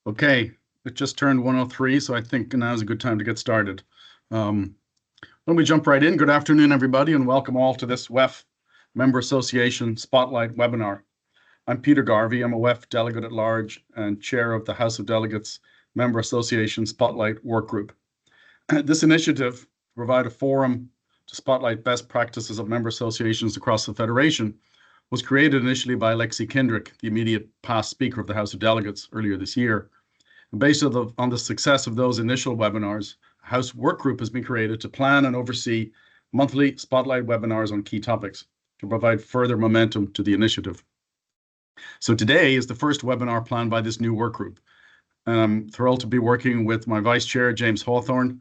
Okay, it just turned 1:03, so I think now is a good time to get started. Why don't we jump right in? Good afternoon, everybody, and welcome all to this WEF Member Association Spotlight webinar. I'm Peter Garvey. I'm a WEF Delegate at Large and Chair of the House of Delegates Member Association Spotlight Work Group. This initiative to provide a forum to spotlight best practices of member associations across the Federation was created initially by Lexi Kendrick, the immediate past Speaker of the House of Delegates, earlier this year. And based on the success of those initial webinars, a House Work Group has been created to plan and oversee monthly spotlight webinars on key topics to provide further momentum to the initiative. So today is the first webinar planned by this new work group. And I'm thrilled to be working with my Vice Chair, James Hawthorne,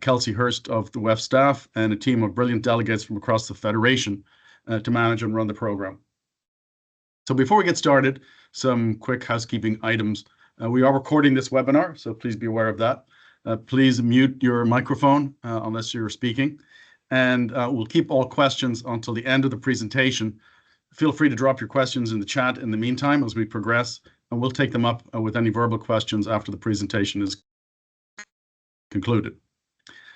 Kelsey Hurst of the WEF staff, and a team of brilliant delegates from across the Federation to manage and run the program. So before we get started, some quick housekeeping items. We are recording this webinar, so please be aware of that. Please mute your microphone unless you're speaking. And we'll keep all questions until the end of the presentation. Feel free to drop your questions in the chat in the meantime as we progress, and we'll take them up with any verbal questions after the presentation is concluded.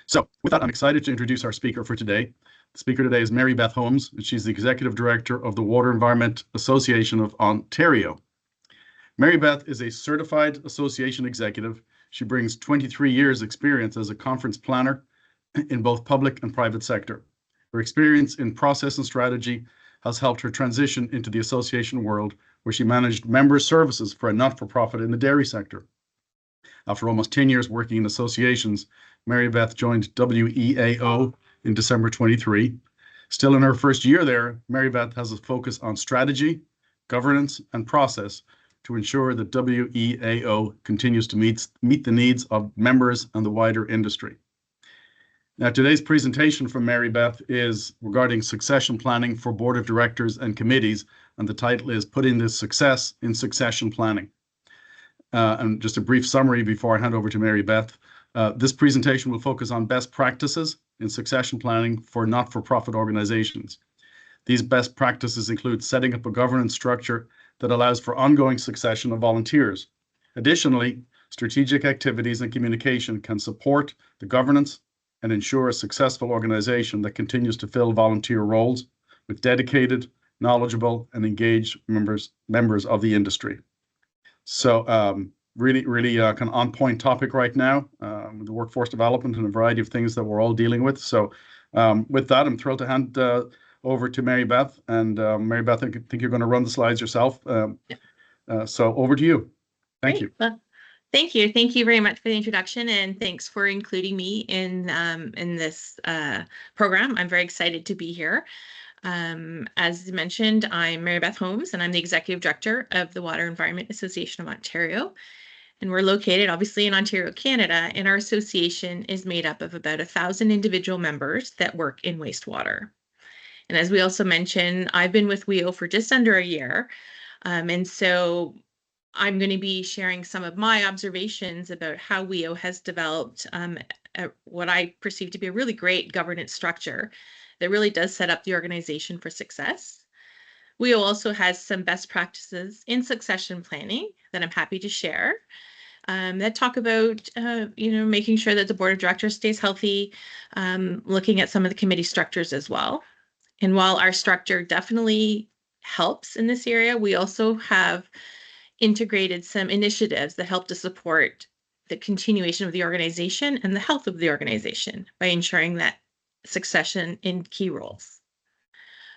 So with that, I'm excited to introduce our speaker for today. The speaker today is Mary Beth Holmes, and she's the Executive Director of the Water Environment Association of Ontario. Mary Beth is a certified association executive. She brings 23 years experience as a conference planner in both public and private sector. Her experience in process and strategy has helped her transition into the association world, where she managed member services for a not-for-profit in the dairy sector. After almost 10 years working in associations, Mary Beth joined WEAO in December 23. Still in her first year there, Mary Beth has a focus on strategy, governance, and process to ensure that WEAO continues to meet the needs of members and the wider industry. Now, today's presentation from Mary Beth is regarding succession planning for board of directors and committees, and the title is Putting the Success in Succession Planning. And just a brief summary before I hand over to Mary Beth. This presentation will focus on best practices in succession planning for not-for-profit organizations. These best practices include setting up a governance structure that allows for ongoing succession of volunteers. Additionally, strategic activities and communication can support the governance and ensure a successful organization that continues to fill volunteer roles with dedicated, knowledgeable, and engaged members of the industry. So really kind of on-point topic right now, the workforce development and a variety of things that we're all dealing with. So with that, I'm thrilled to hand over to Mary Beth. And Mary Beth, I think you're going to run the slides yourself. So over to you. Thank you. Well, thank you. Thank you very much for the introduction, and thanks for including me in this program. I'm very excited to be here. As mentioned, I'm Mary Beth Holmes, and I'm the Executive Director of the Water Environment Association of Ontario. And we're located obviously in Ontario, Canada, and our association is made up of about 1,000 individual members that work in wastewater. And as we also mentioned, I've been with WEAO for just under a year. And so I'm going to be sharing some of my observations about how WEAO has developed what I perceive to be a really great governance structure that really does set up the organization for success. WEAO also has some best practices in succession planning that I'm happy to share that talk about, making sure that the board of directors stays healthy, looking at some of the committee structures as well. And while our structure definitely helps in this area, we also have integrated some initiatives that help to support the continuation of the organization and the health of the organization by ensuring that succession in key roles.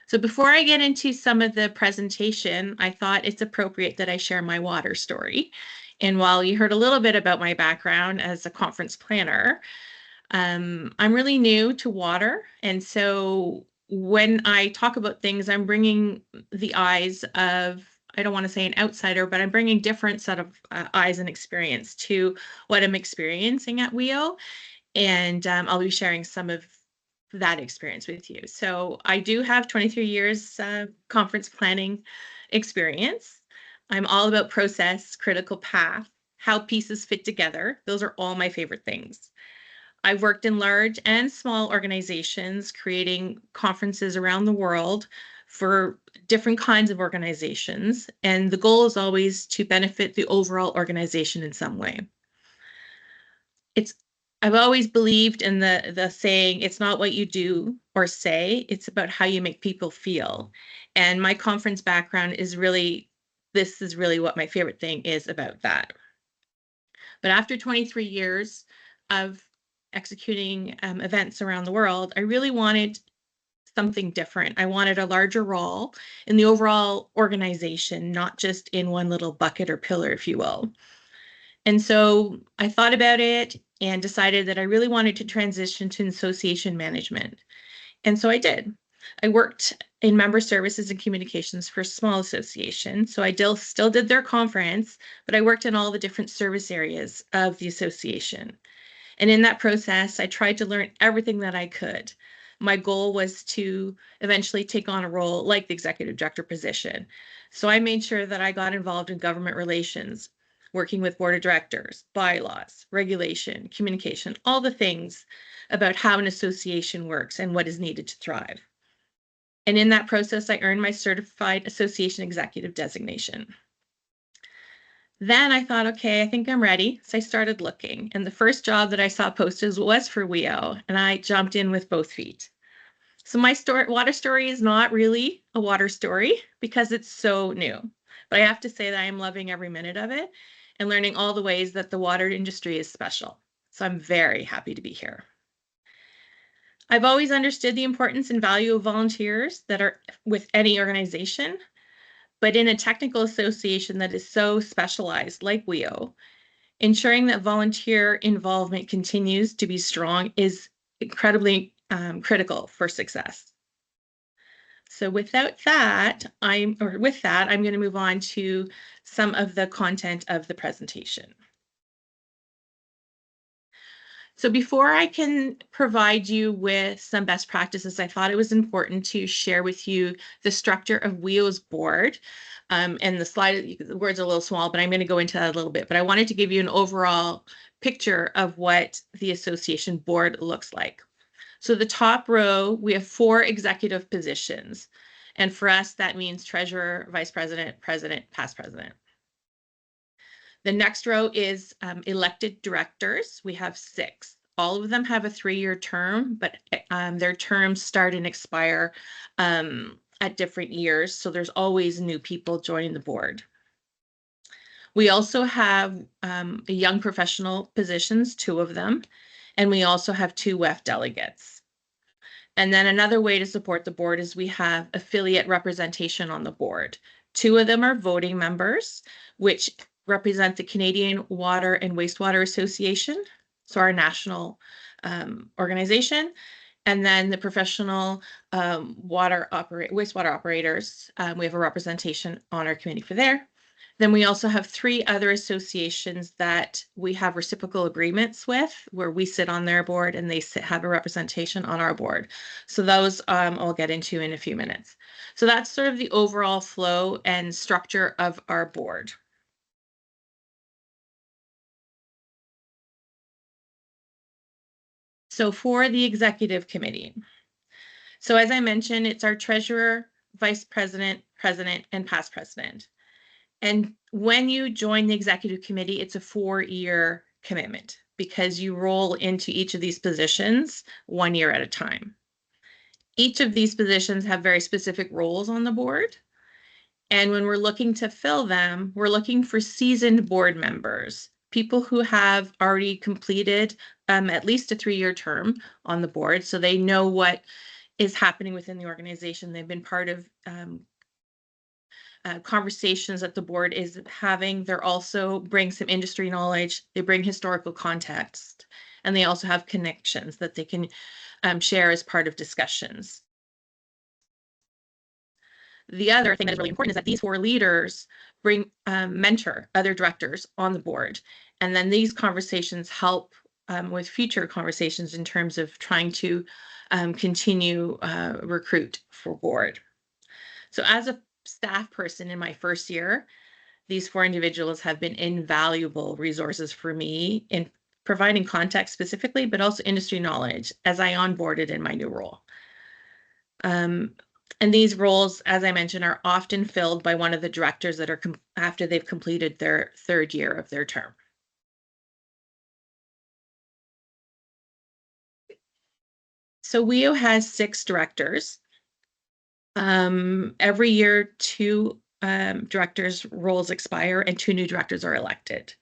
So before I get into some of the presentation, I thought it's appropriate that I share my water story. And while you heard a little bit about my background as a conference planner, I'm really new to water. And so when I talk about things, I'm bringing the eyes of, I don't want to say an outsider, but I'm bringing different set of eyes and experience to what I'm experiencing at WEAO. And I'll be sharing some of that experience with you. So I do have 23 years conference planning experience. I'm all about process, critical path, how pieces fit together. Those are all my favorite things. I've worked in large and small organizations, creating conferences around the world for different kinds of organizations, and the goal is always to benefit the overall organization in some way. I've always believed in the saying, it's not what you do or say, it's about how you make people feel. And my conference background is really, this is really what my favorite thing is about that. But after 23 years of executing events around the world, I really wanted something different. I wanted a larger role in the overall organization, not just in one little bucket or pillar, if you will. And so I thought about it and decided that I really wanted to transition to association management. And so I did. I worked in member services and communications for a small association. So I still did their conference, but I worked in all the different service areas of the association. And in that process, I tried to learn everything that I could. My goal was to eventually take on a role like the executive director position. So I made sure that I got involved in government relations, working with board of directors, bylaws, regulation, communication, all the things about how an association works and what is needed to thrive. And in that process, I earned my certified association executive designation. Then I thought, okay, I think I'm ready. So I started looking. And the first job that I saw posted was for WEO, and I jumped in with both feet. So my water story is not really a water story because it's so new. But I have to say that I am loving every minute of it and learning all the ways that the water industry is special. So I'm very happy to be here. I've always understood the importance and value of volunteers that are with any organization, but in a technical association that is so specialized like WEO, ensuring that volunteer involvement continues to be strong is incredibly critical for success. So with that, I'm going to move on to some of the content of the presentation. So before I can provide you with some best practices, I thought it was important to share with you the structure of WEO's board. And the slide, the words are a little small, but I'm going to go into that a little bit. But I wanted to give you an overall picture of what the association board looks like. So the top row, we have 4 executive positions. And for us, that means treasurer, vice president, president, past president. The next row is elected directors. We have 6. All of them have a 3-year term, but their terms start and expire at different years. So there's always new people joining the board. We also have young professional positions, 2 of them, and we also have 2 WEF delegates. And then another way to support the board is we have affiliate representation on the board. 2 of them are voting members, which represent the Canadian Water and Wastewater Association, so our national organization, and then the professional wastewater operators. We have a representation on our committee for there. Then we also have 3 other associations that we have reciprocal agreements with, where we sit on their board and they have a representation on our board. So those I'll get into in a few minutes. So that's sort of the overall flow and structure of our board. So for the executive committee, so as I mentioned, it's our treasurer, vice president, president, and past president. And when you join the executive committee, it's a 4-year commitment because you roll into each of these positions 1 year at a time. Each of these positions have very specific roles on the board. And when we're looking to fill them, we're looking for seasoned board members, people who have already completed at least a 3-year term on the board, so they know what is happening within the organization. They've been part of conversations that the board is having. They're also bring some industry knowledge, they bring historical context, and they also have connections that they can share as part of discussions. The other thing that is really important is that these 4 leaders mentor other directors on the board. And then these conversations help with future conversations in terms of trying to continue recruit for board. So as a staff person in my first year, these 4 individuals have been invaluable resources for me in providing context specifically, but also industry knowledge as I onboarded in my new role. And these roles, as I mentioned, are often filled by one of the directors that are after they've completed their third year of their term. So WEO has 6 directors. Every year, 2 directors' roles expire and 2 new directors are elected.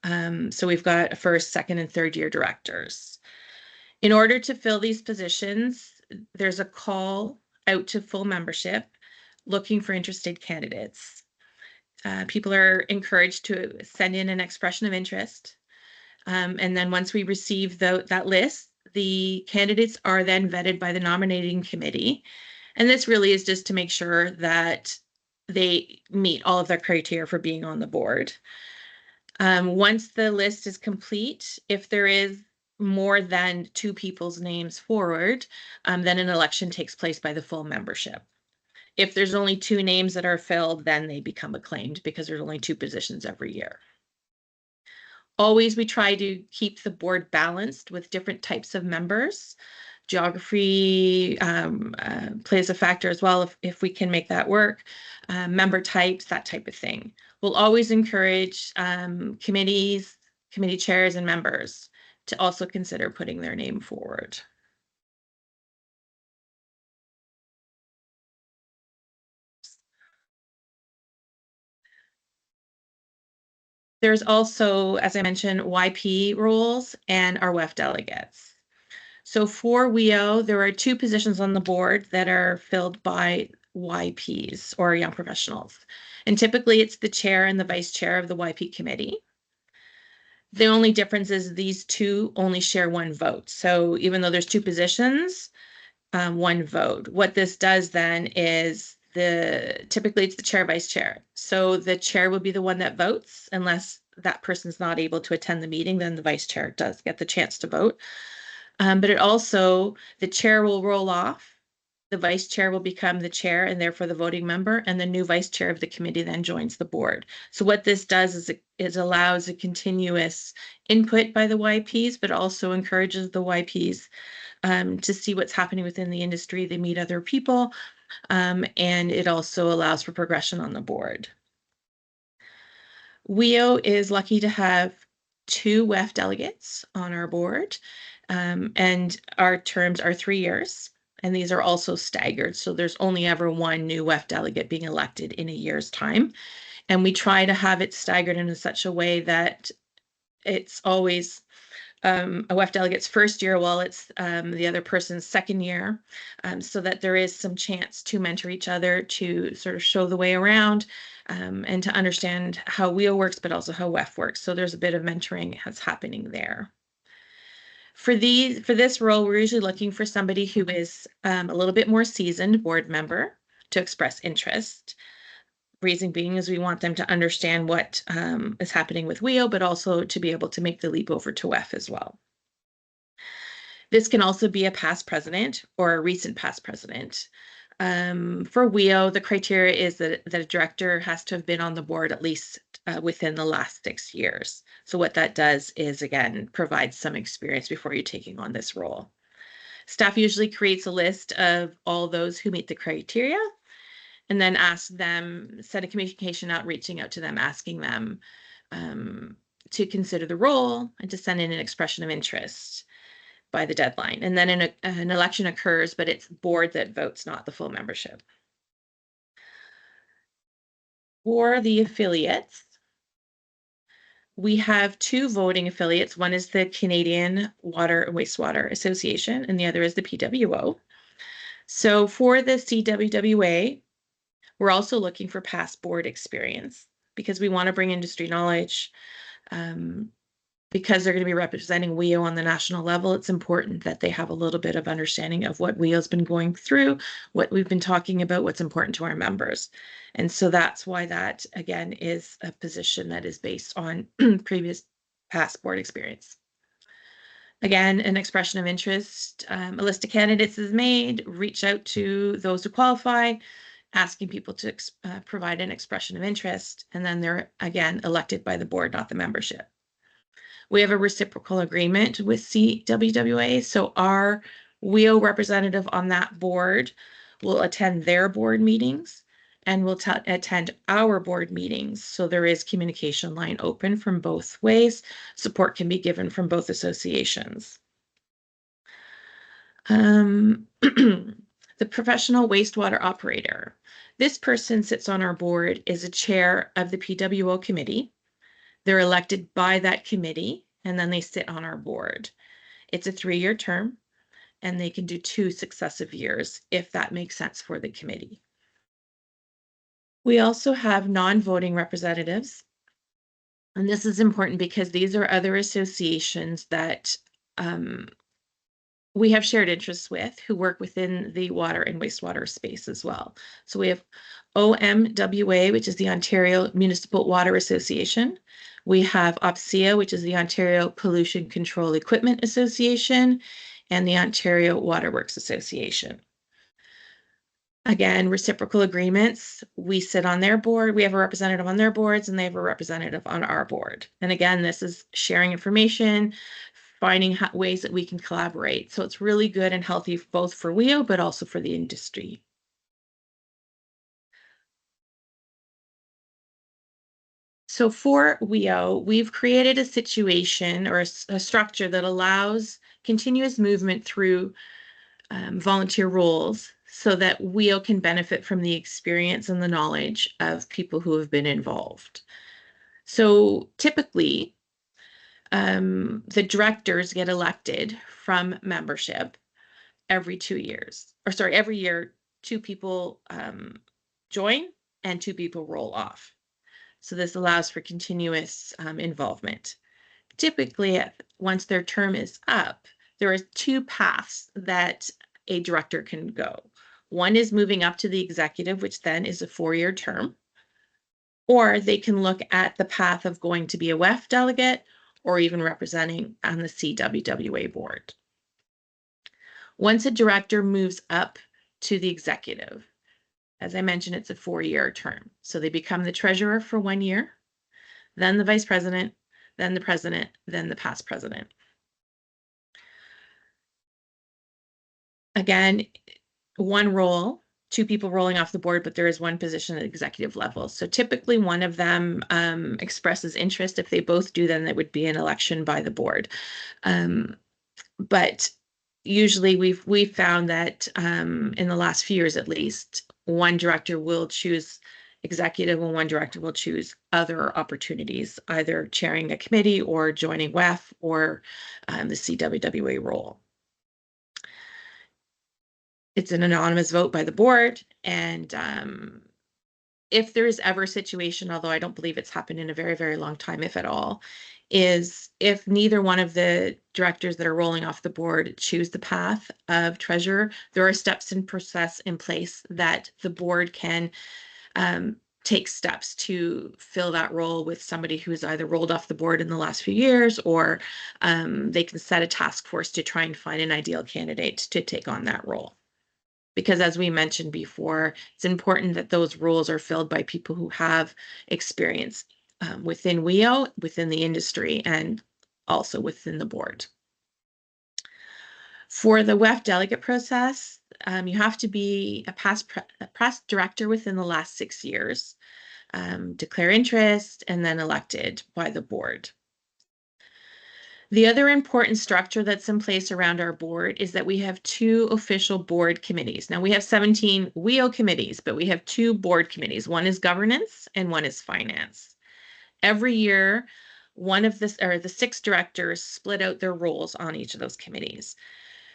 So we've got first, second, and third year directors. In order to fill these positions, there's a call out to full membership looking for interested candidates. People are encouraged to send in an expression of interest. And then once we receive that list, the candidates are then vetted by the nominating committee. And this really is just to make sure that they meet all of their criteria for being on the board. Once the list is complete, if there is more than 2 people's names forward, then an election takes place by the full membership. If there's only 2 names that are filled, then they become acclaimed because there's only 2 positions every year. Always we try to keep the board balanced with different types of members. Geography plays a factor as well if we can make that work. Member types, that type of thing. We'll always encourage committees, committee chairs, and members to also consider putting their name forward. There's also, as I mentioned, YP roles and our WEF delegates. So for WEO, there are 2 positions on the board that are filled by YPs or young professionals. And typically it's the chair and the vice chair of the YP committee. The only difference is these 2 only share 1 vote. So even though there's 2 positions, 1 vote. What this does then is typically it's the chair, vice chair. So the chair will be the one that votes unless that person's not able to attend the meeting, then the vice chair does get the chance to vote. But it also, the chair will roll off, the vice chair will become the chair and therefore the voting member, and the new vice chair of the committee then joins the board. So what this does is it allows a continuous input by the YPs, but also encourages the YPs to see what's happening within the industry. They meet other people, and it also allows for progression on the board. WEO is lucky to have 2 WEF delegates on our board, and our terms are 3 years, and these are also staggered. So there's only ever 1 new WEF delegate being elected in a year's time. And we try to have it staggered in such a way that it's always a WEF delegate's first year while it's the other person's second year, so that there is some chance to mentor each other, to sort of show the way around, and to understand how WEO works, but also how WEF works. So there's a bit of mentoring that's happening there. For this role, we're usually looking for somebody who is a little bit more seasoned board member to express interest. Reason being is we want them to understand what is happening with WEO, but also to be able to make the leap over to WEF as well. This can also be a past president or a recent past president. For WEO, the criteria is that a director has to have been on the board at least within the last 6 years. So what that does is, again, provide some experience before you're taking on this role. Staff usually creates a list of all those who meet the criteria, and then ask them, send a communication out, reaching out to them, asking them to consider the role and to send in an expression of interest by the deadline. And then an election occurs, but it's board that votes, not the full membership. For the affiliates, we have 2 voting affiliates. One is the Canadian Water and Wastewater Association, and the other is the PWO. So for the CWWA, we're also looking for past board experience because we want to bring industry knowledge. Because they're going to be representing WEO on the national level, it's important that they have a little bit of understanding of what WEO's been going through, what we've been talking about, what's important to our members. And so that's why that, again, is a position that is based on previous past board experience. Again, an expression of interest, a list of candidates is made, reach out to those who qualify, asking people to provide an expression of interest, and then they're, again, elected by the board, not the membership. We have a reciprocal agreement with CWWA, so our WEO representative on that board will attend their board meetings and will attend our board meetings. So there is communication line open from both ways. Support can be given from both associations. The professional wastewater operator. This person sits on our board, is a chair of the PWO committee. They're elected by that committee, and then they sit on our board. It's a 3-year term, and they can do 2 successive years if that makes sense for the committee. We also have non-voting representatives. And this is important because these are other associations that we have shared interests with who work within the water and wastewater space as well. So we have OMWA, which is the Ontario Municipal Water Association. We have OPSEA, which is the Ontario Pollution Control Equipment Association, and the Ontario Waterworks Association. Again, reciprocal agreements. We sit on their board. We have a representative on their boards, and they have a representative on our board. And again, this is sharing information, finding ways that we can collaborate. So it's really good and healthy both for WEO, but also for the industry. So for WEO, we've created a situation or a structure that allows continuous movement through volunteer roles so that WEO can benefit from the experience and the knowledge of people who have been involved. So typically, the directors get elected from membership every 2 years, or sorry, every year, 2 people join and 2 people roll off. So this allows for continuous involvement. Typically, once their term is up, there are 2 paths that a director can go. One is moving up to the executive, which then is a 4-year term, or they can look at the path of going to be a WEF delegate or even representing on the CWWA board. Once a director moves up to the executive, as I mentioned, it's a 4-year term. So they become the treasurer for 1 year, then the vice president, then the president, then the past president. Again, 1 role, 2 people rolling off the board, but there is 1 position at executive level. So typically one of them expresses interest. If they both do, then that would be an election by the board. But usually we've found that in the last few years at least, 1 director will choose executive and 1 director will choose other opportunities, either chairing a committee or joining WEF or the CWWA role. It's an anonymous vote by the board, and if there is ever a situation, although I don't believe it's happened in a very, very long time, if at all, is if neither one of the directors that are rolling off the board choose the path of treasurer, there are steps in process in place that the board can take steps to fill that role with somebody who has either rolled off the board in the last few years, or they can set a task force to try and find an ideal candidate to take on that role. Because as we mentioned before, it's important that those roles are filled by people who have experience within WEO, within the industry, and also within the board. For the WEF delegate process, you have to be a past director within the last 6 years, declare interest, and then elected by the board. The other important structure that's in place around our board is that we have 2 official board committees. Now we have 17 WEO committees, but we have 2 board committees. One is governance and one is finance. Every year, the 6 directors split out their roles on each of those committees.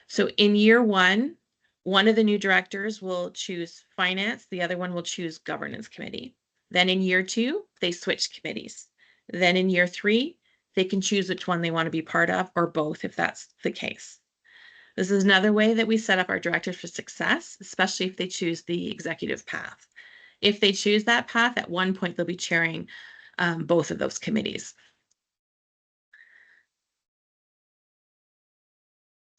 So in year 1, one of the new directors will choose finance, the other one will choose governance committee. Then in year 2, they switch committees. Then in year 3, they can choose which one they want to be part of, or both if that's the case. This is another way that we set up our directors for success, especially if they choose the executive path. If they choose that path, at one point they'll be chairing both of those committees.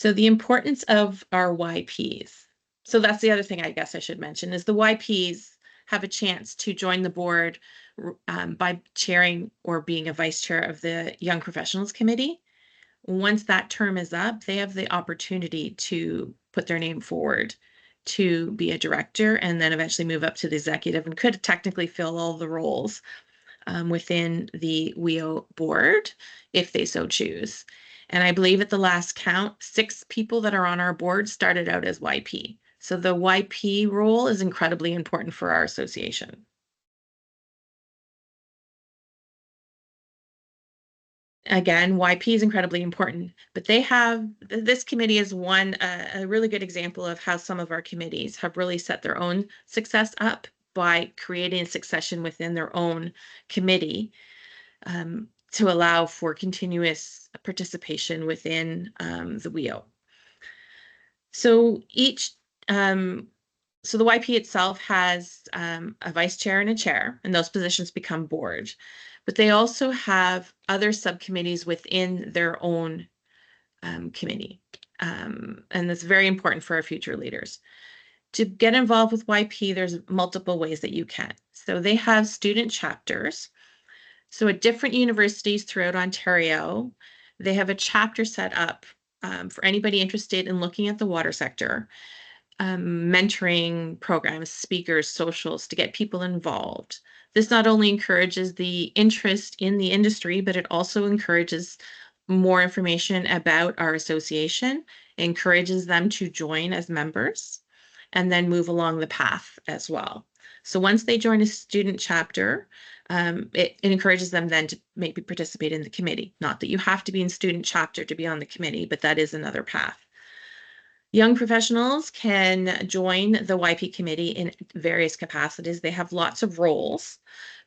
So the importance of our YPs. So that's the other thing I guess I should mention is the YPs have a chance to join the board by chairing or being a vice chair of the Young Professionals Committee. Once that term is up, they have the opportunity to put their name forward to be a director and then eventually move up to the executive and could technically fill all the roles within the WEO board if they so choose. And I believe at the last count, 6 people that are on our board started out as YP. So the YP role is incredibly important for our association. Again, YP is incredibly important, but this committee is a really good example of how some of our committees have really set their own success up by creating succession within their own committee to allow for continuous participation within the WEO. So so the YP itself has a vice chair and a chair, and those positions become board. But they also have other subcommittees within their own committee. And that's very important for our future leaders. To get involved with YP, there's multiple ways that you can. So they have student chapters. So at different universities throughout Ontario, they have a chapter set up for anybody interested in looking at the water sector, mentoring programs, speakers, socials to get people involved. This not only encourages the interest in the industry, but it also encourages more information about our association, encourages them to join as members, and then move along the path as well. So once they join a student chapter, it encourages them then to maybe participate in the committee. Not that you have to be in student chapter to be on the committee, but that is another path. Young professionals can join the YP committee in various capacities. They have lots of roles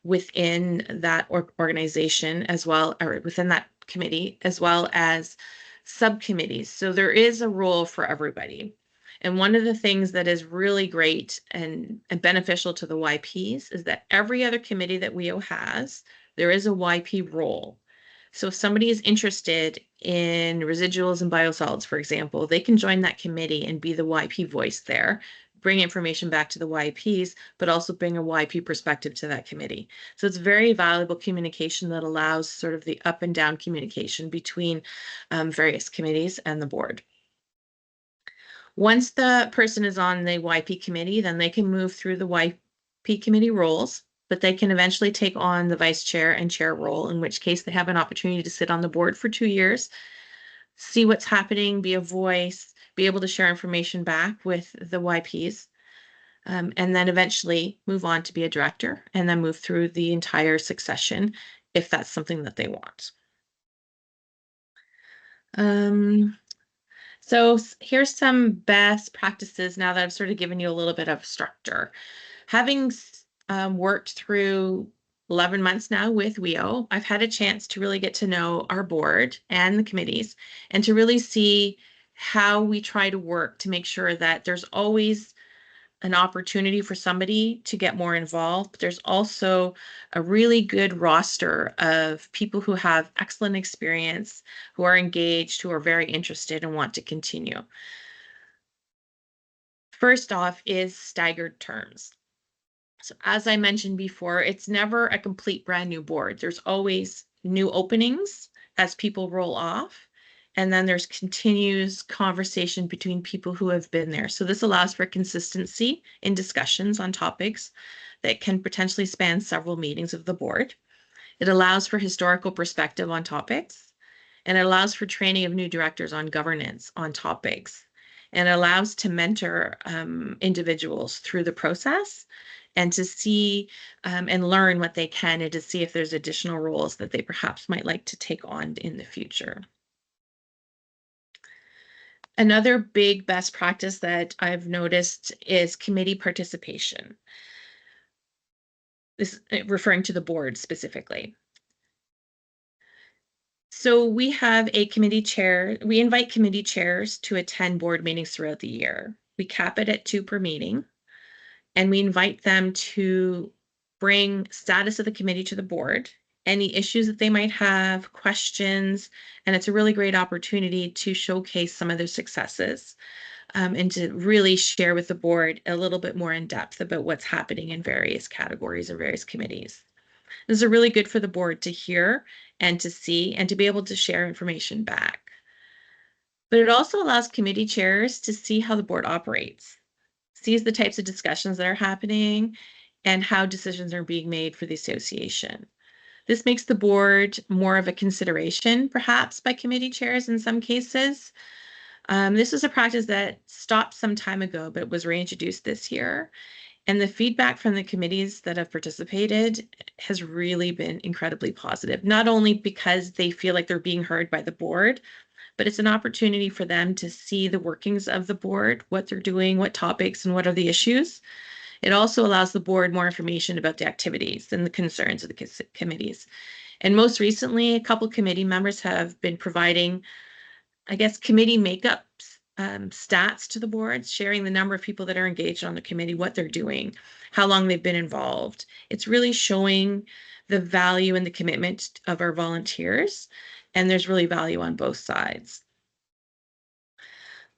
within that organization as well, or within that committee, as well as subcommittees. So there is a role for everybody. And one of the things that is really great and beneficial to the YPs is that every other committee that WEO has, there is a YP role. So if somebody is interested in residuals and biosolids, for example, they can join that committee and be the YP voice there, bring information back to the YPs, but also bring a YP perspective to that committee. So it's very valuable communication that allows sort of the up and down communication between various committees and the board. Once the person is on the YP committee, then they can move through the YP committee roles, but they can eventually take on the vice chair and chair role, in which case they have an opportunity to sit on the board for 2 years, see what's happening, be a voice, be able to share information back with the YPs, and then eventually move on to be a director and then move through the entire succession if that's something that they want. So here's some best practices now that I've sort of given you a little bit of structure. Having worked through 11 months now with WEO, I've had a chance to really get to know our board and the committees and to really see how we try to work to make sure that there's always an opportunity for somebody to get more involved. There's also a really good roster of people who have excellent experience, who are engaged, who are very interested and want to continue. First off is staggered terms. So as I mentioned before, it's never a complete brand new board. There's always new openings as people roll off. And then there's continuous conversation between people who have been there. So this allows for consistency in discussions on topics that can potentially span several meetings of the board. It allows for historical perspective on topics, and it allows for training of new directors on governance on topics, and it allows to mentor individuals through the process and to see and learn what they can and to see if there's additional roles that they perhaps might like to take on in the future. Another big best practice that I've noticed is committee participation. This is referring to the board specifically. So we have a committee chair. We invite committee chairs to attend board meetings throughout the year. We cap it at 2 per meeting, and we invite them to bring status of the committee to the board, any issues that they might have, questions, and it's a really great opportunity to showcase some of their successes and to really share with the board a little bit more in depth about what's happening in various categories or various committees. This is really good for the board to hear and to see and to be able to share information back. But it also allows committee chairs to see how the board operates. sees the types of discussions that are happening and how decisions are being made for the association. This makes the board more of a consideration, perhaps, by committee chairs in some cases. This was a practice that stopped some time ago, but it was reintroduced this year. And the feedback from the committees that have participated has really been incredibly positive, not only because they feel like they're being heard by the board, but it's an opportunity for them to see the workings of the board, what they're doing, what topics, and what are the issues. It also allows the board more information about the activities and the concerns of the committees. And most recently, a couple committee members have been providing, I guess, committee makeup stats to the board, sharing the number of people that are engaged on the committee, what they're doing, how long they've been involved. It's really showing the value and the commitment of our volunteers, and there's really value on both sides.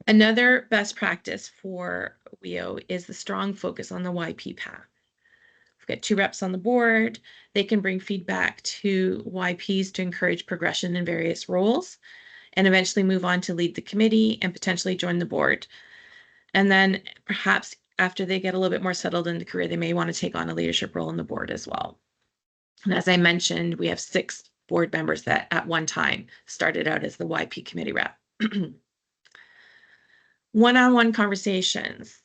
Another best practice for WEO is the strong focus on the YP path. We've got 2 reps on the board. They can bring feedback to YPs to encourage progression in various roles and eventually move on to lead the committee and potentially join the board. And then perhaps after they get a little bit more settled in the career, they may want to take on a leadership role on the board as well. And as I mentioned, we have 6 board members that at one time started out as the YP committee rep. One-on-one conversations.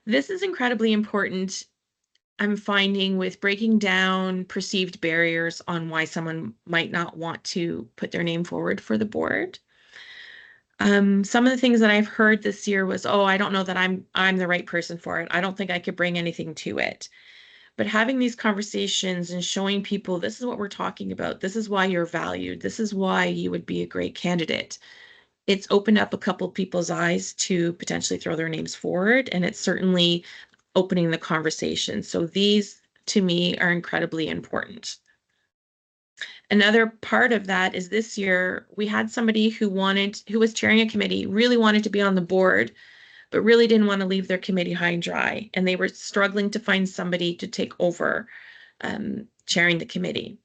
This is incredibly important, I'm finding, with breaking down perceived barriers on why someone might not want to put their name forward for the board. Some of the things that I've heard this year was, oh, I don't know that I'm the right person for it. I don't think I could bring anything to it. But having these conversations and showing people this is what we're talking about, this is why you're valued, this is why you would be a great candidate. It's opened up a couple people's eyes to potentially throw their names forward, and it's certainly opening the conversation. So these, to me, are incredibly important. Another part of that is this year we had somebody who was chairing a committee, really wanted to be on the board, but really didn't want to leave their committee high and dry. And they were struggling to find somebody to take over chairing the committee.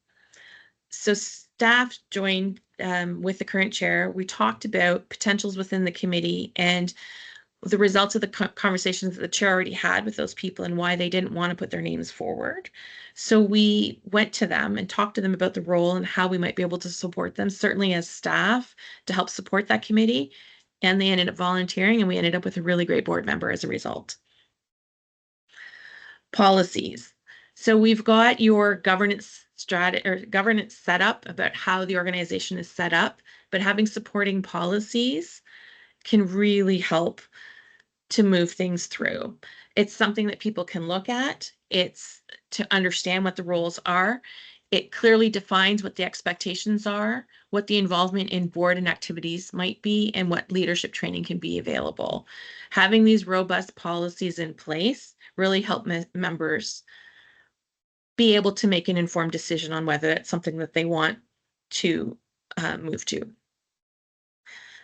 So staff joined with the current chair. We talked about potentials within the committee and the results of the conversations that the chair already had with those people and why they didn't want to put their names forward. So we went to them and talked to them about the role and how we might be able to support them, certainly as staff, to help support that committee. And they ended up volunteering, and we ended up with a really great board member as a result. Policies. So we've got your governance strategy or governance set up about how the organization is set up, but having supporting policies can really help to move things through. It's something that people can look at. It's to understand what the roles are. It clearly defines what the expectations are, what the involvement in board and activities might be, and what leadership training can be available. Having these robust policies in place really help members be able to make an informed decision on whether it's something that they want to move to.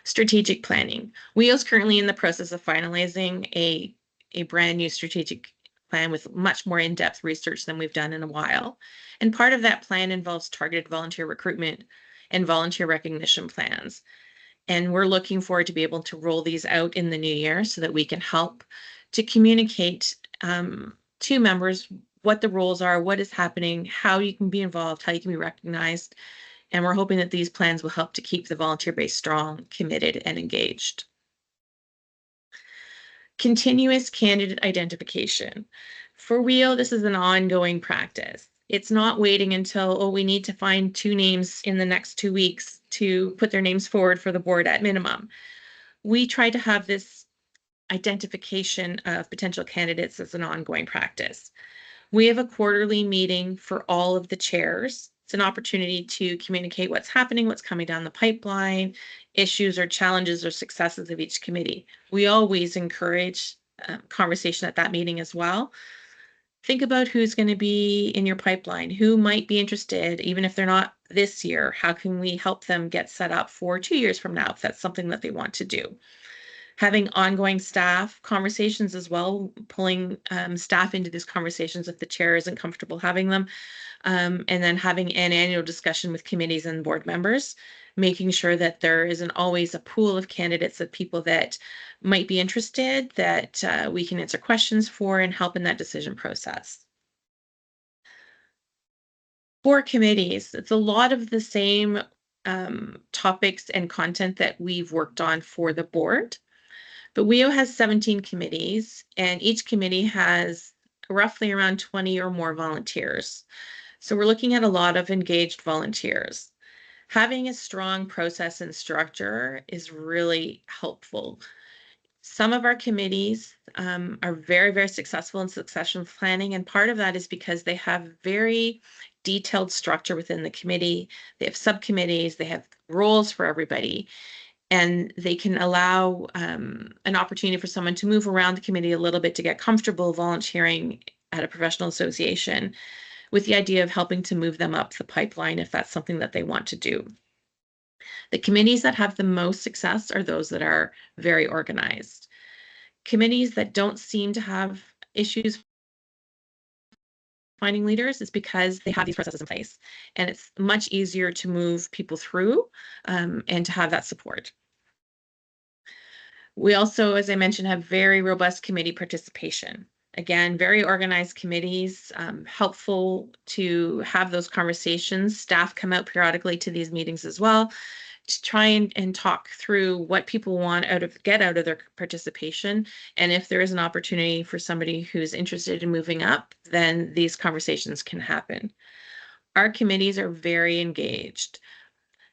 Strategic planning. WEO is currently in the process of finalizing a brand new strategic plan with much more in-depth research than we've done in a while. And part of that plan involves targeted volunteer recruitment and volunteer recognition plans. And we're looking forward to be able to roll these out in the new year so that we can help to communicate to members what the roles are, what is happening, how you can be involved, how you can be recognized. And we're hoping that these plans will help to keep the volunteer base strong, committed, and engaged. Continuous candidate identification. For WEO, this is an ongoing practice. It's not waiting until, oh, we need to find 2 names in the next 2 weeks to put their names forward for the board at minimum. We try to have this identification of potential candidates as an ongoing practice. We have a quarterly meeting for all of the chairs. It's an opportunity to communicate what's happening, what's coming down the pipeline, issues or challenges or successes of each committee. We always encourage conversation at that meeting as well. Think about who's going to be in your pipeline, who might be interested, even if they're not this year. How can we help them get set up for 2 years from now if that's something that they want to do? Having ongoing staff conversations as well, pulling staff into these conversations if the chair isn't comfortable having them, and then having an annual discussion with committees and board members, making sure that there isn't always a pool of candidates of people that might be interested, that we can answer questions for and help in that decision process. For committees, it's a lot of the same topics and content that we've worked on for the board. But WEO has 17 committees, and each committee has roughly around 20 or more volunteers. So we're looking at a lot of engaged volunteers. Having a strong process and structure is really helpful. Some of our committees are very, very successful in succession planning, and part of that is because they have very detailed structure within the committee. They have subcommittees, they have roles for everybody, and they can allow an opportunity for someone to move around the committee a little bit to get comfortable volunteering at a professional association, with the idea of helping to move them up the pipeline if that's something that they want to do. The committees that have the most success are those that are very organized. Committees that don't seem to have issues finding leaders is because they have these processes in place, and it's much easier to move people through and to have that support. We also, as I mentioned, have very robust committee participation. Again, very organized committees, helpful to have those conversations. Staff come out periodically to these meetings as well to try and talk through what people want get out of their participation. And if there is an opportunity for somebody who's interested in moving up, then these conversations can happen. Our committees are very engaged.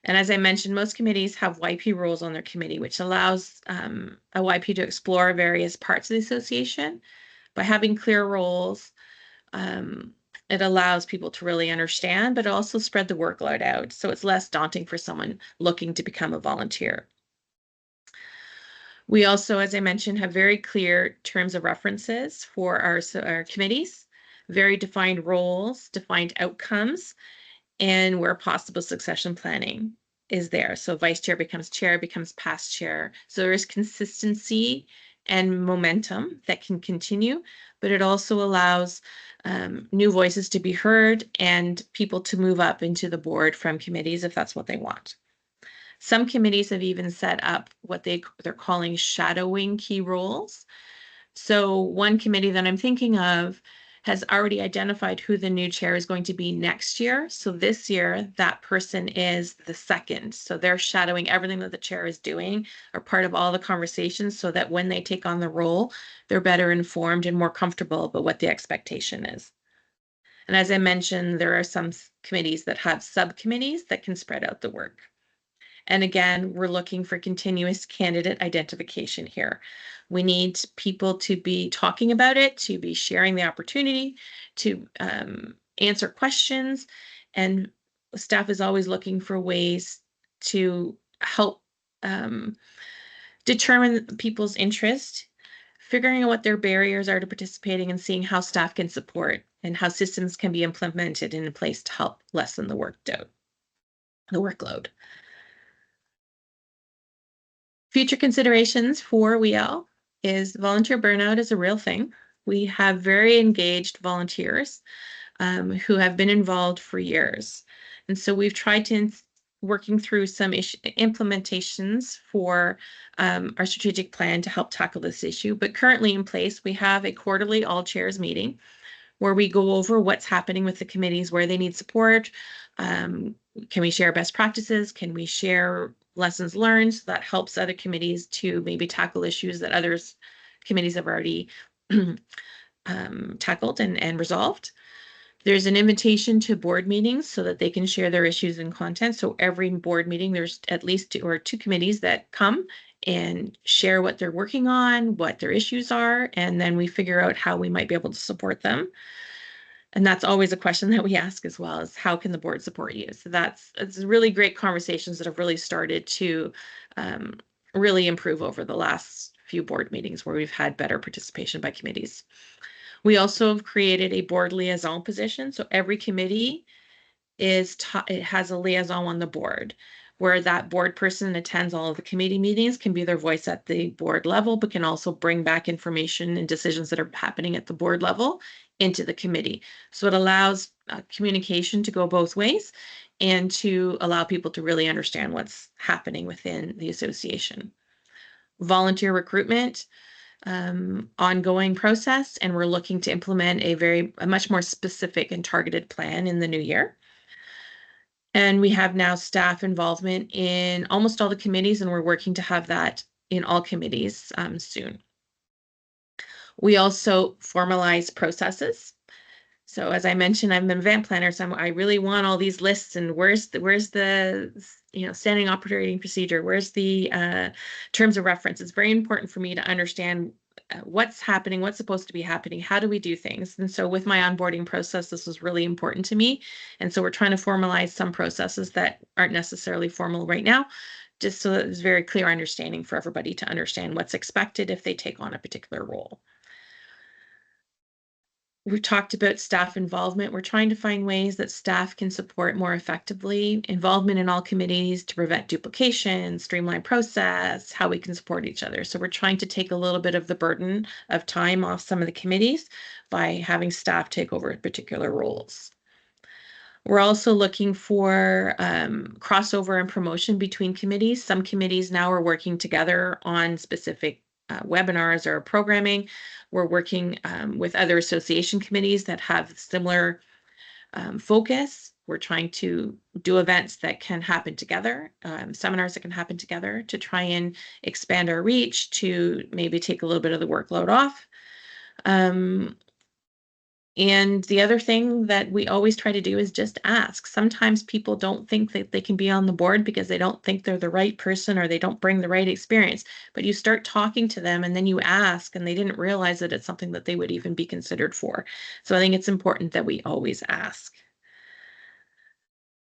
And as I mentioned, most committees have YP roles on their committee, which allows a YP to explore various parts of the association. By having clear roles, it allows people to really understand, but also spread the workload out. So it's less daunting for someone looking to become a volunteer. We also, as I mentioned, have very clear terms of references for our committees, very defined roles, defined outcomes, and where possible succession planning is there. So vice chair, becomes past chair. So there is consistency and momentum that can continue, but it also allows new voices to be heard and people to move up into the board from committees if that's what they want. Some committees have even set up what they're calling shadowing key roles. So one committee that I'm thinking of has already identified who the new chair is going to be next year. So this year, that person is the second. So they're shadowing everything that the chair is doing or part of all the conversations so that when they take on the role, they're better informed and more comfortable about what the expectation is. And as I mentioned, there are some committees that have subcommittees that can spread out the work. And again, we're looking for continuous candidate identification here. We need people to be talking about it, to be sharing the opportunity, to answer questions. And staff is always looking for ways to help determine people's interest, figuring out what their barriers are to participating and seeing how staff can support and how systems can be implemented in place to help lessen the workload. Future considerations for WEO is volunteer burnout is a real thing. We have very engaged volunteers who have been involved for years. And so we've tried to working through some implementations for our strategic plan to help tackle this issue. But currently in place, we have a quarterly all chairs meeting where we go over what's happening with the committees, where they need support. Can we share best practices? Can we share lessons learned? So that helps other committees to maybe tackle issues that others committees have already tackled and resolved. There's an invitation to board meetings so that they can share their issues and content. So every board meeting, there's at least two committees that come and share what they're working on, what their issues are, and then we figure out how we might be able to support them. And that's always a question that we ask as well, is how can the board support you? So it's really great conversations that have really started to really improve over the last few board meetings where we've had better participation by committees. We also have created a board liaison position. So every committee it has a liaison on the board. where that board person attends all of the committee meetings, can be their voice at the board level, but can also bring back information and decisions that are happening at the board level into the committee. So it allows communication to go both ways and to allow people to really understand what's happening within the association. Volunteer recruitment, ongoing process, and we're looking to implement a much more specific and targeted plan in the new year. And we have now staff involvement in almost all the committees, and we're working to have that in all committees soon. We also formalize processes. So as I mentioned, I'm an event planner, so I really want all these lists, and where's the standing operating procedure, where's the terms of reference. It's very important for me to understand what's happening, what's supposed to be happening, how do we do things. And so with my onboarding process, this was really important to me. And so we're trying to formalize some processes that aren't necessarily formal right now, just so that there's very clear understanding for everybody to understand what's expected if they take on a particular role. We've talked about staff involvement. We're trying to find ways that staff can support more effectively, involvement in all committees to prevent duplication, streamline process, how we can support each other. So we're trying to take a little bit of the burden of time off some of the committees by having staff take over particular roles. We're also looking for crossover and promotion between committees. Some committees now are working together on specific webinars or programming. We're working with other association committees that have similar focus. We're trying to do events that can happen together, seminars that can happen together to try and expand our reach, to maybe take a little bit of the workload off. And the other thing that we always try to do is just ask. Sometimes people don't think that they can be on the board because they don't think they're the right person or they don't bring the right experience. But you start talking to them and then you ask, and they didn't realize that it's something that they would even be considered for. So I think it's important that we always ask.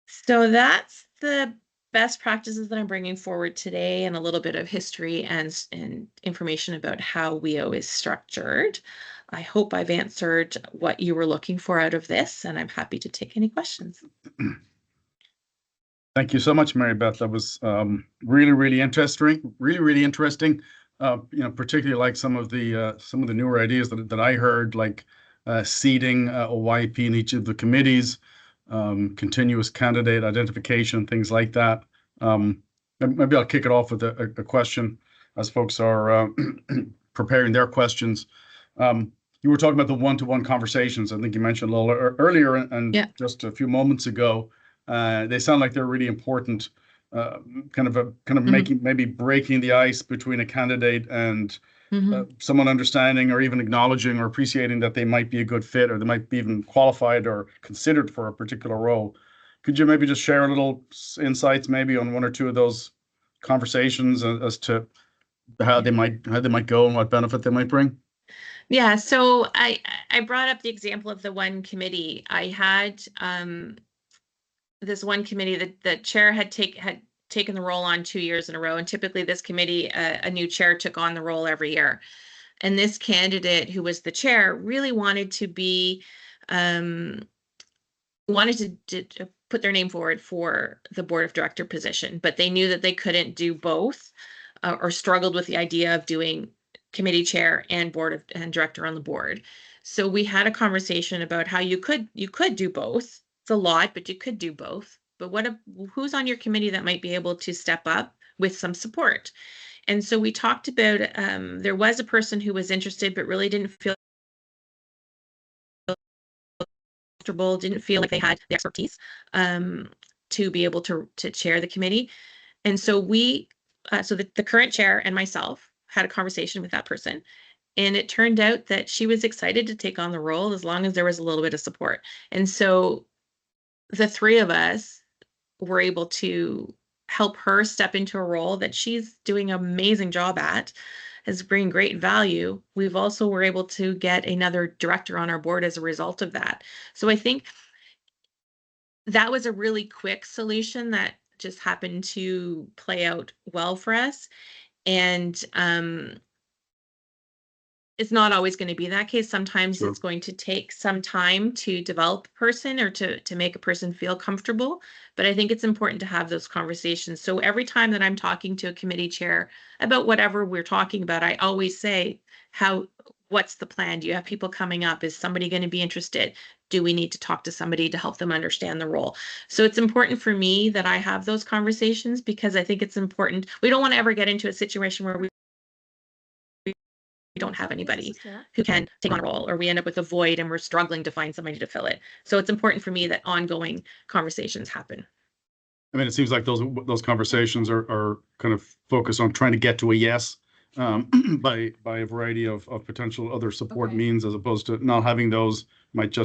So that's the best practices that I'm bringing forward today, and a little bit of history and information about how WEO is structured. I hope I've answered what you were looking for out of this, and I'm happy to take any questions. Thank you so much, Mary Beth. That was really, really interesting. Really interesting. Particularly like some of the newer ideas that I heard, like seating a YP in each of the committees, continuous candidate identification, things like that. Maybe I'll kick it off with a question as folks are preparing their questions. You were talking about the one-to-one conversations. I think you mentioned a little earlier and Yeah. just a few moments ago. They sound like they're really important, kind of making, maybe breaking the ice between a candidate and someone understanding or even acknowledging or appreciating that they might be a good fit, or they might be even qualified or considered for a particular role. Could you maybe just share a little insights maybe on one or two of those conversations as to how they might go and what benefit they might bring? Yeah, so I brought up the example of the one committee. I had this one committee that the chair had taken the role on 2 years in a row, and typically this committee, a new chair took on the role every year. And this candidate, who was the chair, really wanted to be wanted to put their name forward for the board of director position, but they knew that they couldn't do both, or struggled with the idea of doing committee chair and director on the board. So we had a conversation about how you could do both. It's a lot, but you could do both. But who's on your committee that might be able to step up with some support? And so we talked about, there was a person who was interested, but really didn't feel comfortable, didn't feel like they had the expertise to be able to chair the committee. And so so the current chair and myself had a conversation with that person. And it turned out that she was excited to take on the role as long as there was a little bit of support. And so the three of us were able to help her step into a role that she's doing an amazing job at, has bringing great value. We've also were able to get another director on our board as a result of that. So I think that was a really quick solution that just happened to play out well for us. And it's not always going to be that case. Sometimes Sure. it's going to take some time to develop a person or to make a person feel comfortable. But I think it's important to have those conversations. So every time that I'm talking to a committee chair about whatever we're talking about, I always say, what's the plan? Do you have people coming up? Is somebody going to be interested? Do we need to talk to somebody to help them understand the role? So it's important for me that I have those conversations because I think it's important. We don't want to ever get into a situation where we don't have anybody who can take on a role, or we end up with a void and we're struggling to find somebody to fill it. So it's important for me that ongoing conversations happen. I mean, it seems like those conversations are kind of focused on trying to get to a yes by a variety of potential other support means, as opposed to not having those might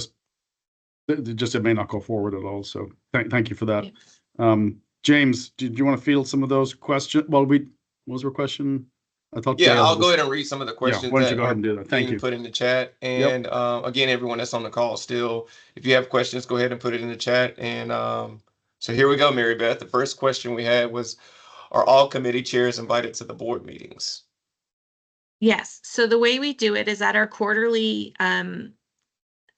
it may not go forward at all. So thank you for that. Yeah. James, do you want to field some of those questions? Well, was there a question? I thought. Yeah, I'll go ahead and read some of the questions. Yeah, why don't you go ahead and do that? Thank you. Put in the chat. And again, everyone that's on the call still, if you have questions, go ahead and put it in the chat. And so here we go, Mary Beth. The first question we had was, are all committee chairs invited to the board meetings? Yes. So the way we do it is at our quarterly,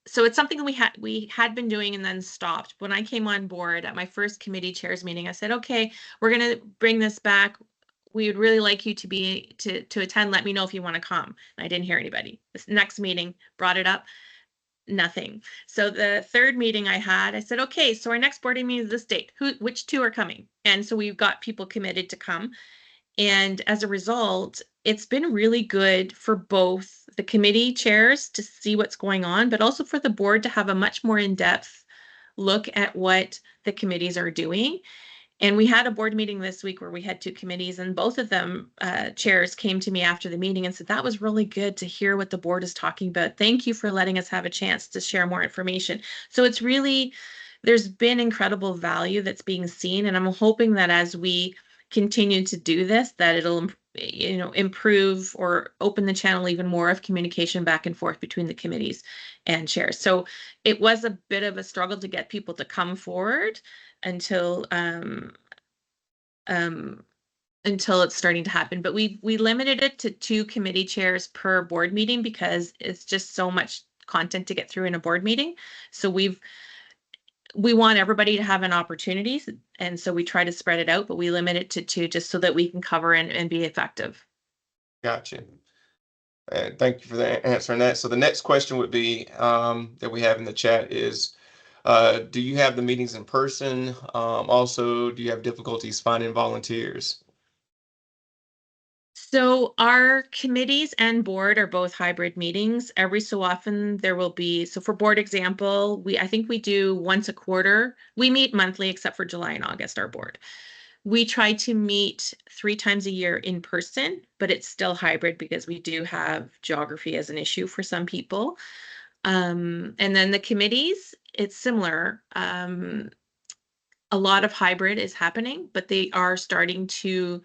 so it's something we had been doing and then stopped. When I came on board at my first committee chairs meeting, I said, okay, we're going to bring this back. We would really like you to attend. Let me know if you want to come. And I didn't hear anybody. This next meeting brought it up. Nothing. So the third meeting I had, I said, okay, so our next board meeting is this date. Which two are coming? And so we've got people committed to come. And as a result, it's been really good for both the committee chairs to see what's going on, but also for the board to have a much more in-depth look at what the committees are doing. And we had a board meeting this week where we had two committees, and both of them chairs came to me after the meeting and said, that was really good to hear what the board is talking about. Thank you for letting us have a chance to share more information. So it's really, there's been incredible value that's being seen. And I'm hoping that as we continue to do this, that it'll, improve or open the channel even more of communication back and forth between the committees and chairs. So it was a bit of a struggle to get people to come forward until it's starting to happen. But we limited it to 2 committee chairs per board meeting because it's just so much content to get through in a board meeting. So we want everybody to have an opportunity. And so we try to spread it out, but we limit it to 2 just so that we can cover and be effective. Gotcha. And thank you for answering that. So the next question would be that we have in the chat is, do you have the meetings in person? Also, do you have difficulties finding volunteers? So our committees and board are both hybrid meetings. Every so often there will be, so for board example, I think we do once a quarter. We meet monthly except for July and August, our board. We try to meet 3 times a year in person, but it's still hybrid because we do have geography as an issue for some people. And then the committees, it's similar. A lot of hybrid is happening, but they are starting to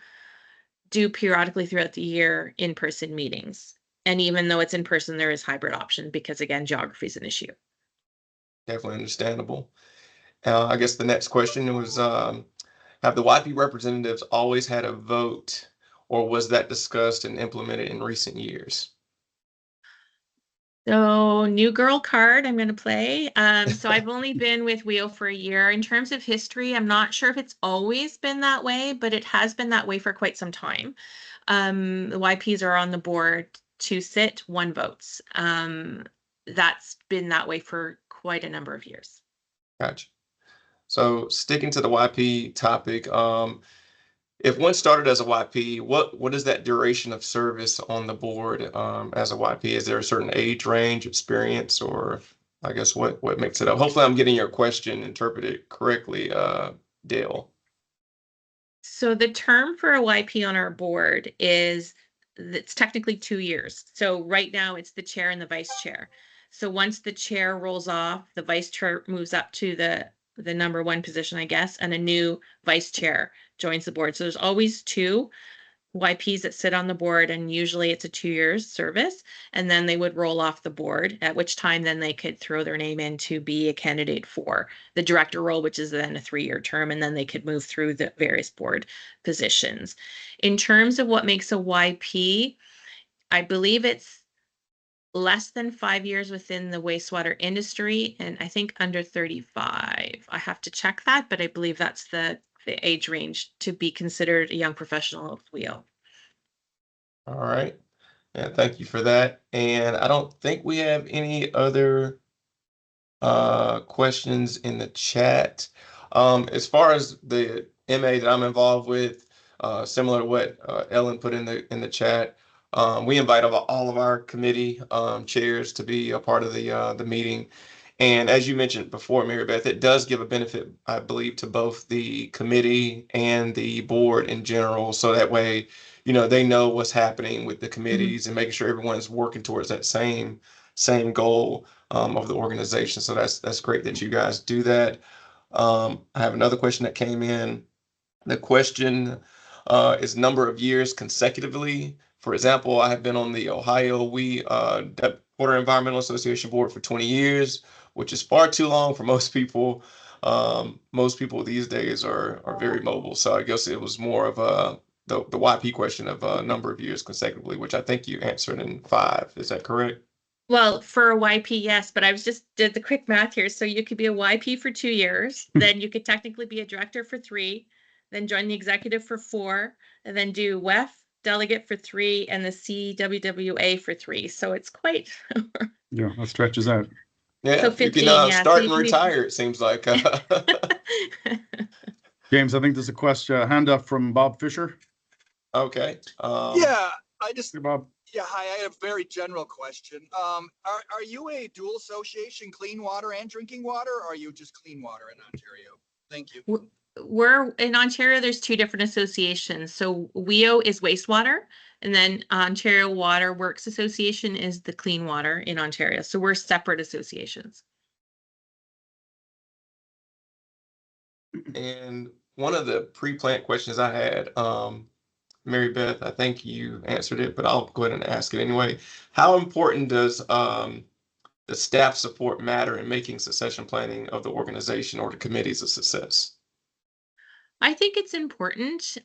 do periodically throughout the year in-person meetings. And even though it's in person, there is hybrid option because, again, geography is an issue. Definitely understandable. I guess the next question was, have the YP representatives always had a vote, or was that discussed and implemented in recent years? So new girl card I'm going to play. So I've only been with WEO for a year. In terms of history, I'm not sure if it's always been that way, but it has been that way for quite some time. The YPs are on the board to sit, 1 votes. That's been that way for quite a number of years. Gotcha. So sticking to the YP topic, if one started as a YP, what is that duration of service on the board as a YP? Is there a certain age range, experience, or I guess what makes it up? Hopefully I'm getting your question interpreted correctly, Dale. So the term for a YP on our board is, it's technically 2 years. So right now it's the chair and the vice chair. So once the chair rolls off, the vice chair moves up to the number 1 position, I guess, and a new vice chair joins the board. So there's always 2 YPs that sit on the board, and usually it's a 2 years service, and then they would roll off the board, at which time then they could throw their name in to be a candidate for the director role, which is then a 3-year term, and then they could move through the various board positions. In terms of what makes a YP, I believe it's less than 5 years within the wastewater industry, and I think under 35. I have to check that, but I believe that's the age range to be considered a young professional of WEO. All right. Yeah, thank you for that. And I don't think we have any other questions in the chat. As far as the MA that I'm involved with, similar to what Ellen put in the chat, we invite all of our committee chairs to be a part of the meeting. And as you mentioned before, Mary Beth, it does give a benefit, I believe, to both the committee and the board in general. So that way, they know what's happening with the committees and making sure everyone's working towards that same goal of the organization. So that's great that you guys do that. I have another question that came in. The question is number of years consecutively. For example, I have been on the Ohio Water Environmental Association board for 20 years, which is far too long for most people. Most people these days are very mobile. So I guess it was more of the YP question of a number of years consecutively, which I think you answered in 5. Is that correct? Well, for a YP, yes, but I was just did the quick math here. So you could be a YP for 2 years, then you could technically be a director for 3, then join the executive for 4, and then do WEF delegate for 3 and the CWWA for 3. So it's quite. Yeah, that stretches out. Yeah, So you 15, can yeah. start So and you can be- retire, it seems like. James, I think there's a question, hand up from Bob Fisher. Okay. Yeah, Hey, Bob. yeah, hi, I had a very general question. Are you a dual association, clean water and drinking water, or are you just clean water in Ontario? Thank you. We're in Ontario, there's 2 different associations. So WEO is wastewater, and then Ontario Water Works Association is the clean water in Ontario. So we're separate associations. And one of the pre-plant questions I had, Mary Beth, I think you answered it, but I'll go ahead and ask it anyway. How important does the staff support matter in making succession planning of the organization or the committees a success? I think it's important.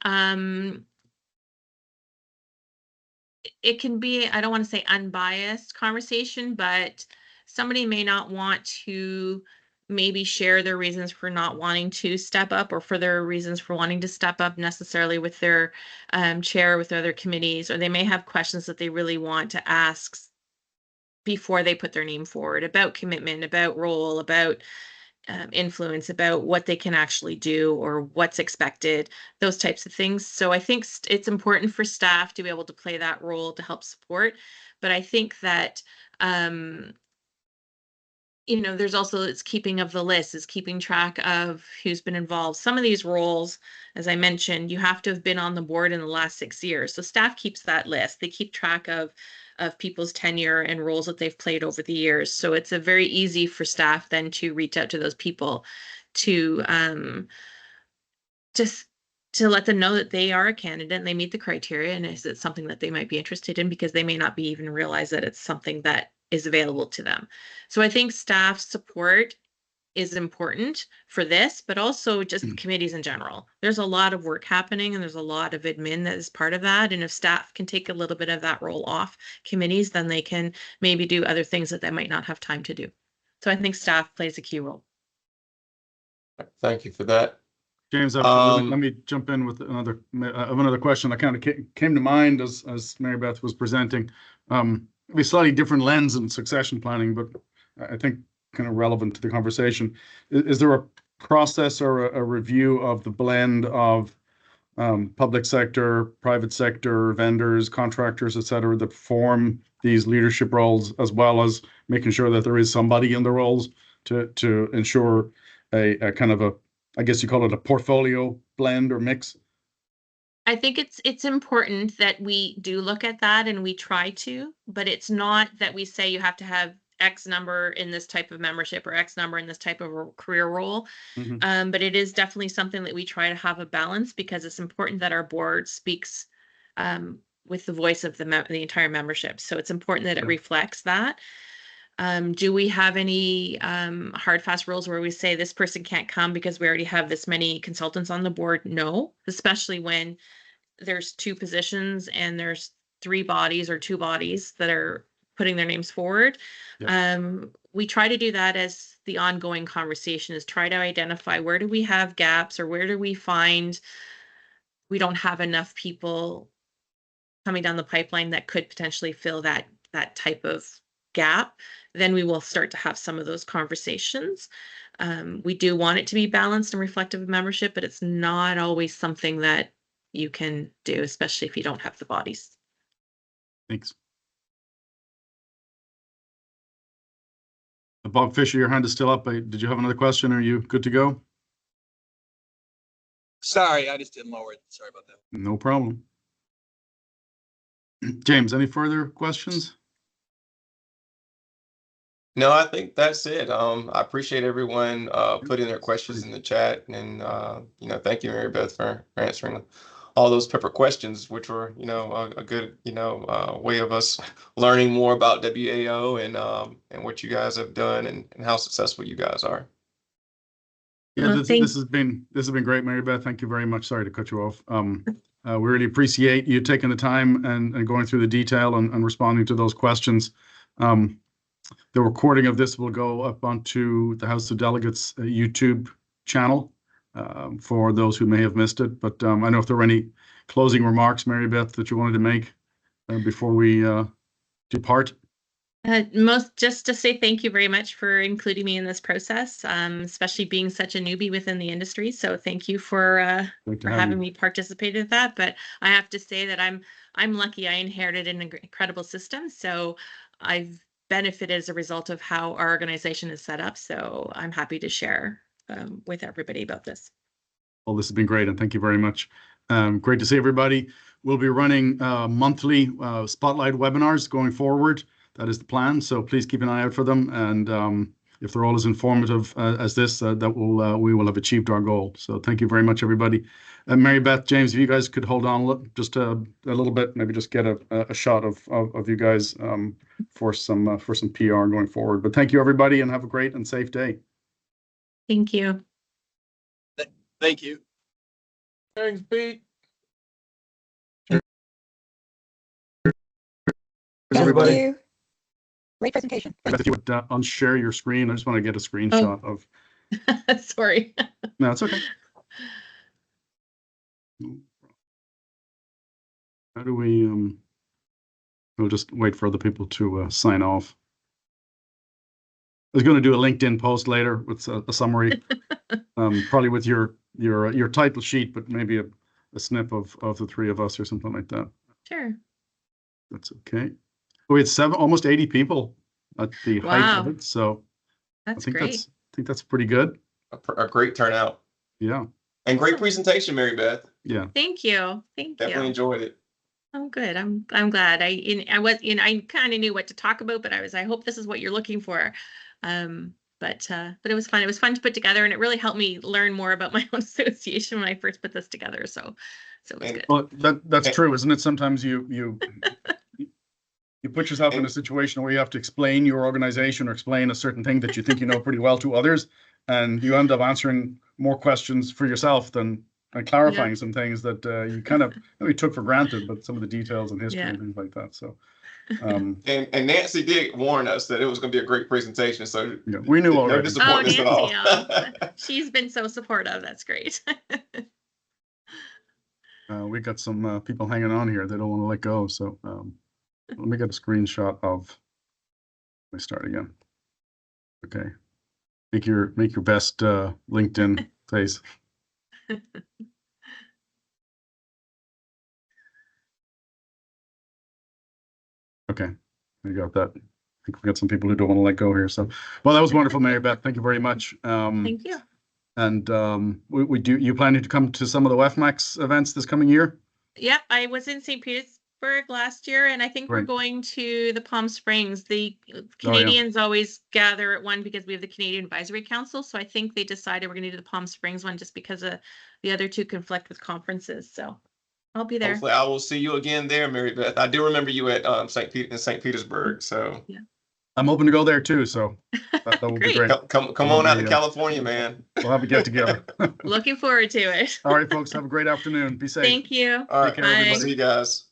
It can be, I don't want to say unbiased conversation, but somebody may not want to maybe share their reasons for not wanting to step up, or for their reasons for wanting to step up necessarily with their chair, with other committees, or they may have questions that they really want to ask before they put their name forward about commitment, about role, about influence, about what they can actually do or what's expected, those types of things. So I think it's important for staff to be able to play that role to help support. But I think that, there's also it's keeping of the list, is keeping track of who's been involved. Some of these roles, as I mentioned, you have to have been on the board in the last 6 years. So staff keeps that list. They keep track of people's tenure and roles that they've played over the years. So it's a very easy for staff then to reach out to those people to just to let them know that they are a candidate and they meet the criteria, and is it something that they might be interested in, because they may not be even realize that it's something that is available to them. So I think staff support is important for this, but also just committees in general. There's a lot of work happening and there's a lot of admin that is part of that. And if staff can take a little bit of that role off committees, then they can maybe do other things that they might not have time to do. So I think staff plays a key role. Thank you for that. James, let me jump in with another question that kind of came to mind as Mary Beth was presenting. Be slightly different lens in succession planning, but I think kind of relevant to the conversation. Is there a process or a review of the blend of public sector, private sector, vendors, contractors, et cetera, that form these leadership roles, as well as making sure that there is somebody in the roles to ensure a kind of I guess you call it a portfolio blend or mix? I think it's important that we do look at that, and we try to, but it's not that we say you have to have X number in this type of membership or X number in this type of career role. Mm-hmm. But it is definitely something that we try to have a balance, because it's important that our board speaks with the voice of the entire membership. So it's important that it reflects that. Do we have any hard, fast rules where we say this person can't come because we already have this many consultants on the board? No, especially when there's 2 positions and there's 3 bodies or 2 bodies that are putting their names forward. Yep. We try to do that as the ongoing conversation, is try to identify where do we have gaps, or where do we find we don't have enough people coming down the pipeline that could potentially fill that type of gap. Then we will start to have some of those conversations. We do want it to be balanced and reflective of membership, but it's not always something that you can do, especially if you don't have the bodies. Thanks. Bob Fisher, your hand is still up. Did you have another question? Are you good to go? Sorry, I just didn't lower it. Sorry about that. No problem. James, any further questions? No, I think that's it. I appreciate everyone putting their questions in the chat, and thank you, Mary Beth, for answering all those pepper questions, which were a good way of us learning more about WAO and what you guys have done and how successful you guys are. Yeah, this has been great, Mary Beth. Thank you very much. Sorry to cut you off. We really appreciate you taking the time and going through the detail and responding to those questions. The recording of this will go up onto the House of Delegates YouTube channel for those who may have missed it. But I know if there were any closing remarks, Mary Beth, that you wanted to make before we depart. Just to say thank you very much for including me in this process, especially being such a newbie within the industry. So thank you for having me participate in that. But I have to say that I'm lucky. I inherited an incredible system, so I've benefited as a result of how our organization is set up. So I'm happy to share with everybody about this. Well, this has been great, and thank you very much. Great to see everybody. We'll be running monthly spotlight webinars going forward. That is the plan. So please keep an eye out for them. And if they're all as informative as this, we will have achieved our goal. So thank you very much, everybody. Mary Beth, James, if you guys could hold on just a little bit, maybe just get a shot of you guys for some PR going forward. But thank you, everybody, and have a great and safe day. Thank you. Thank you. Thanks, Pete. Everybody. Thank you. Great presentation. If you would unshare your screen, I just want to get a screenshot of. Sorry. No, it's okay. How do we? We'll just wait for other people to sign off. I was going to do a LinkedIn post later with a summary, probably with your title sheet, but maybe a snip of the three of us or something like that. Sure. That's okay. We had almost 80 people at the height of it, so that's I think great. I think that's pretty good. A great turnout. Yeah. And great presentation, Mary Beth. Yeah. Thank you. Thank Definitely you. enjoyed it. I'm good. I'm glad. I kind of knew what to talk about, but I hope this is what you're looking for. But it was fun. It was fun to put together, and it really helped me learn more about my own association when I first put this together. So it was good. Well, that's true, isn't it? Sometimes you put yourself in a situation where you have to explain your organization or explain a certain thing that you think you know pretty well to others, and you end up answering more questions for yourself than clarifying some things that you kind of maybe took for granted, but some of the details and history and things like that. So, and Nancy did warn us that it was going to be a great presentation. So yeah, we knew already. No disappointment at all. She's been so supportive. That's great. We got some people hanging on here. They don't want to let go. So let me get a screenshot of. Let me start again. Okay, make your best LinkedIn face. Okay, we got that. I think we got some people who don't want to let go here. So, well, that was wonderful, Mary Beth. Thank you very much. Thank you. And you planning to come to some of the WEFMAX events this coming year? Yep, I was in St. Petersburg last year, and I think we're going to the Palm Springs. The Canadians always gather at one because we have the Canadian Advisory Council. So I think they decided we're going to do the Palm Springs one just because the other two conflict with conferences. So I'll be there. Hopefully I will see you again there, Mary Beth. I do remember you at St. Petersburg. So yeah. I'm hoping to go there too. So that will be great. Come on out to California, man. We'll have a get together. Looking forward to it. All right, folks. Have a great afternoon. Be safe. Thank you. All right. Take care, everybody. See you guys.